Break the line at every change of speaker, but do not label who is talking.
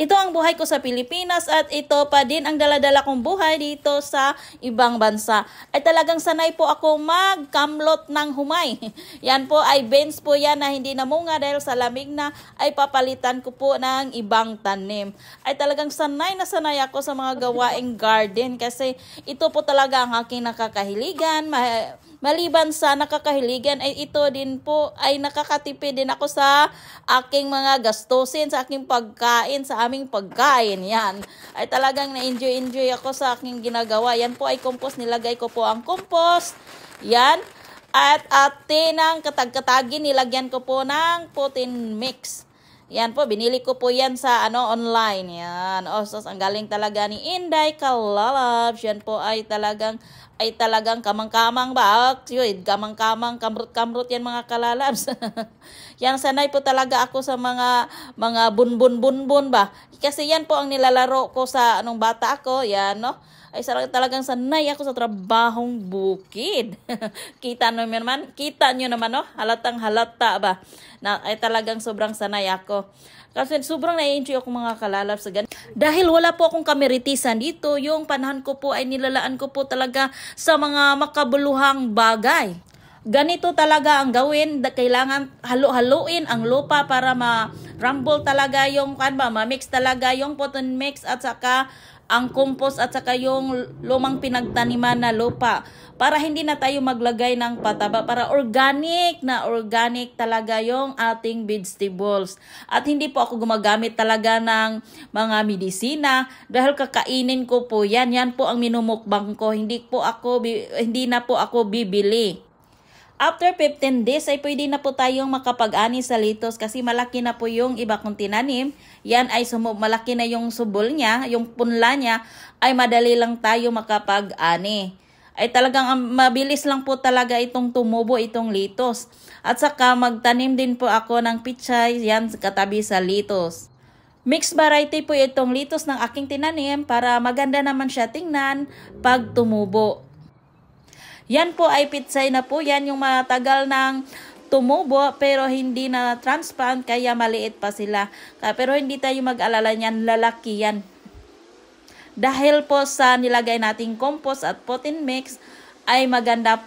Ito ang buhay ko sa Pilipinas at ito pa din ang daladala kong buhay dito sa ibang bansa. Ay talagang sanay po ako magkamlot ng humay. Yan po ay beans po yan na hindi namunga dahil sa lamig na ay papalitan ko po ng ibang tanim. Ay talagang sanay na sanay ako sa mga gawaing garden kasi ito po talaga ang aking nakakahiligan. Maliban sa nakakahiligan ay ito din po ay nakakatipid din ako sa aking mga gastusin, sa aking pagkain, sa aming pagkain. Yan. Ay talagang na-enjoy ako sa aking ginagawa. Yan po ay compost. Nilagay ko po ang compost. Yan. At ng katag-katagin, nilagyan ko po ng protein mix. Yan po, binili ko po yan sa online. Yan. So, ang galing talaga ni Inday Kalalabs. Yan po ay talagang kamang-kamang ba? Yun, kamang-kamang, kamrut-kamrut yan mga kalalabs. Yan, sanay po talaga ako sa mga bunbun-bunbun ba? Kasi yan po ang nilalaro ko sa bata ako. Yan, no? Ay talagang sanay ako sa trabahong bukid. Kita nyo naman, no? Halatang halata ba? Na ay talagang sobrang sanay ako. Kasi sobrang na-enjoy ako mga kalalabs sa ganito. Dahil wala po akong kameritisan dito, yung panahon ko po ay nilalaan ko po talaga sa mga makabuluhang bagay. Ganito talaga ang gawin, kailangan halo-haluin ang lupa para ma-rumble talaga yung ma-mix talaga yung protein mix at saka ang compost at saka yung lumang pinagtaniman na lupa para hindi na tayo maglagay ng pataba, para organic talaga yung ating vegetables. At hindi po ako gumagamit talaga ng mga medisina dahil kakainin ko po yan. Yan po ang minumukbang ko. Hindi na po ako bibili. After 15 days ay pwede na po tayong makapag-ani sa litos kasi malaki na po yung iba kong tinanim. Yan ay malaki na yung subol niya, yung punla niya ay madali lang tayo makapag-ani. Ay talagang mabilis lang po talaga itong tumubo itong litos. At saka magtanim din po ako ng pichay yan katabi sa litos. Mixed variety po itong litos ng aking tinanim para maganda naman siya tingnan pag tumubo. Yan po ay pitsay na po. Yan yung matagal ng tumubo pero hindi na transplant kaya maliit pa sila. Pero hindi tayo mag-alala niyan, lalaki yan. Dahil po sa nilagay nating compost at protein mix ay maganda po